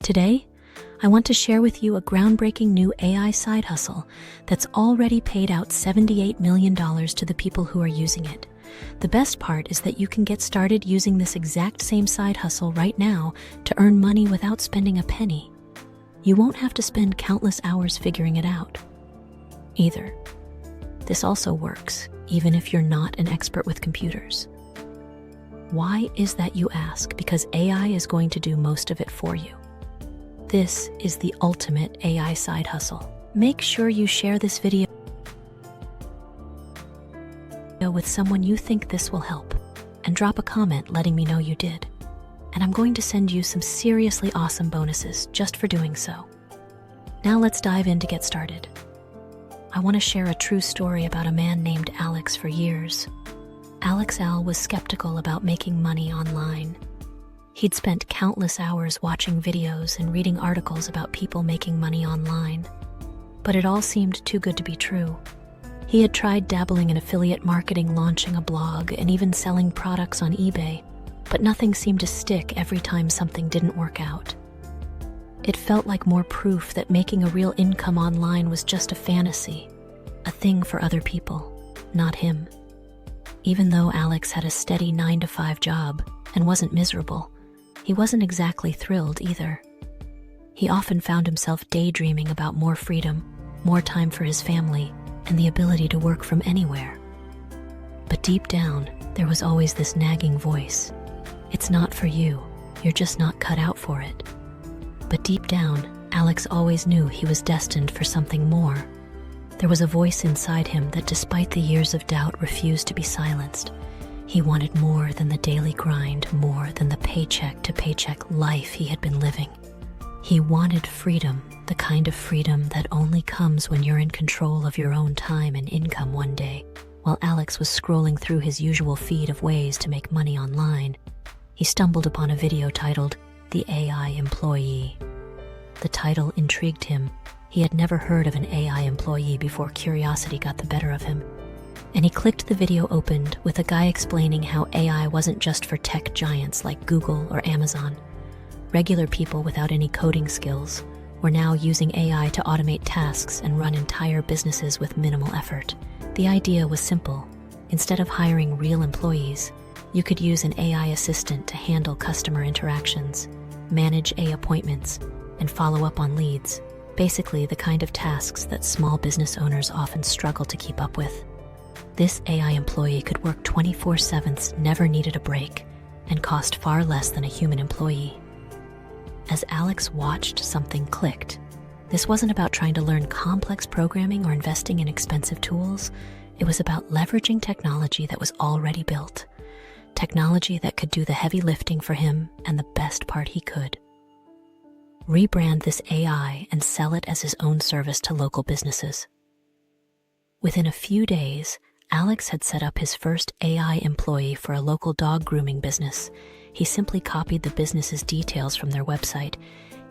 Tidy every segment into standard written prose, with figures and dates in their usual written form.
Today, I want to share with you a groundbreaking new AI side hustle that's already paid out $78 million to the people who are using it. The best part is that you can get started using this exact same side hustle right now to earn money without spending a penny. You won't have to spend countless hours figuring it out either. This also works, even if you're not an expert with computers. Why is that, you ask? Because AI is going to do most of it for you. This is the ultimate AI side hustle. Make sure you share this video with someone you think this will help, and drop a comment letting me know you did. And I'm going to send you some seriously awesome bonuses just for doing so. Now let's dive in to get started. I want to share a true story about a man named Alex. For years, Alex was skeptical about making money online. He'd spent countless hours watching videos and reading articles about people making money online, but it all seemed too good to be true. He had tried dabbling in affiliate marketing, launching a blog, and even selling products on eBay, but nothing seemed to stick every time something didn't work out. It felt like more proof that making a real income online was just a fantasy, a thing for other people, not him. Even though Alex had a steady 9-to-5 job and wasn't miserable, he wasn't exactly thrilled either. He often found himself daydreaming about more freedom, more time for his family, and the ability to work from anywhere. But deep down, there was always this nagging voice. It's not for you. You're just not cut out for it. But deep down, Alex always knew he was destined for something more. There was a voice inside him that, despite the years of doubt, refused to be silenced. He wanted more than the daily grind, more than the paycheck-to-paycheck life he had been living. He wanted freedom, the kind of freedom that only comes when you're in control of your own time and income. One day, while Alex was scrolling through his usual feed of ways to make money online, he stumbled upon a video titled, "The AI Employee." The title intrigued him. He had never heard of an AI employee before. Curiosity got the better of him, and he clicked the video opened with a guy explaining how AI wasn't just for tech giants like Google or Amazon. Regular people without any coding skills were now using AI to automate tasks and run entire businesses with minimal effort. The idea was simple. Instead of hiring real employees, you could use an AI assistant to handle customer interactions, manage appointments, and follow up on leads. Basically, the kind of tasks that small business owners often struggle to keep up with. This AI employee could work 24/7, never needed a break, and cost far less than a human employee. As Alex watched, something clicked. This wasn't about trying to learn complex programming or investing in expensive tools. It was about leveraging technology that was already built. Technology that could do the heavy lifting for him, and the best part, he could rebrand this AI and sell it as his own service to local businesses. Within a few days, Alex had set up his first AI employee for a local dog grooming business. He simply copied the business's details from their website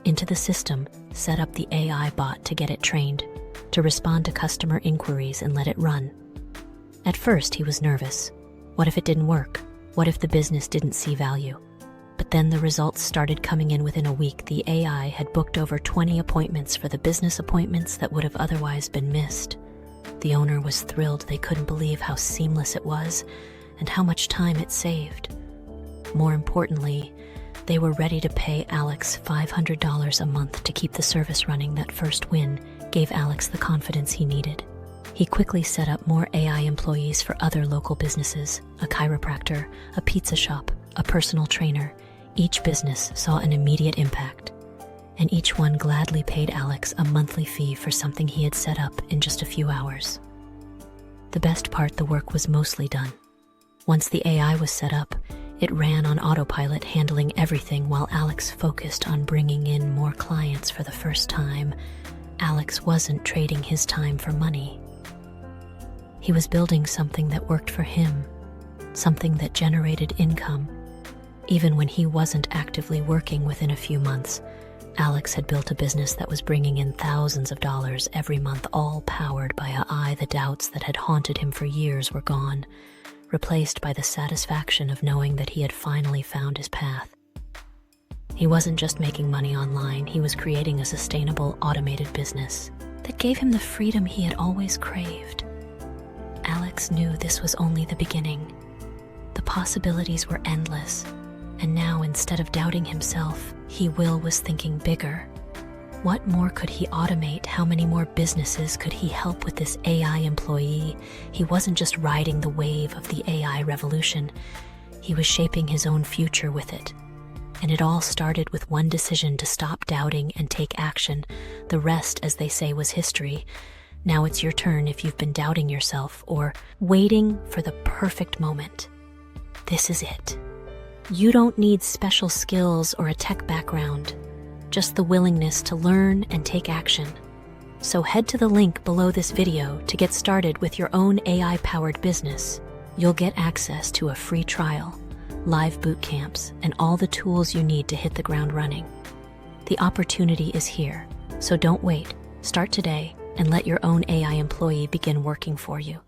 into the system, set up the AI bot to get it trained, to respond to customer inquiries, and let it run. At first, he was nervous. What if it didn't work? What if the business didn't see value? But then the results started coming in. Within a week, the AI had booked over 20 appointments for the business appointments that would have otherwise been missed. The owner was thrilled. They couldn't believe how seamless it was and how much time it saved. More importantly, they were ready to pay Alex $500 a month to keep the service running. That first win gave Alex the confidence he needed. He quickly set up more AI employees for other local businesses, a chiropractor, a pizza shop, a personal trainer. Each business saw an immediate impact, and each one gladly paid Alex a monthly fee for something he had set up in just a few hours. The best part, the work was mostly done. Once the AI was set up, it ran on autopilot, handling everything while Alex focused on bringing in more clients. For the first time, Alex wasn't trading his time for money. He was building something that worked for him, something that generated income. Even when he wasn't actively working, within a few months, Alex had built a business that was bringing in thousands of dollars every month, all powered by AI. The doubts that had haunted him for years were gone, replaced by the satisfaction of knowing that he had finally found his path. He wasn't just making money online, he was creating a sustainable, automated business that gave him the freedom he had always craved. Alex knew this was only the beginning. The possibilities were endless, and now instead of doubting himself, Will was thinking bigger. What more could he automate? How many more businesses could he help with this AI employee? He wasn't just riding the wave of the AI revolution, he was shaping his own future with it. And it all started with one decision to stop doubting and take action. The rest, as they say, was history. Now it's your turn if you've been doubting yourself or waiting for the perfect moment. This is it. You don't need special skills or a tech background, just the willingness to learn and take action. So head to the link below this video to get started with your own AI-powered business. You'll get access to a free trial, live boot camps, and all the tools you need to hit the ground running. The opportunity is here, so don't wait. Start today and let your own AI employee begin working for you.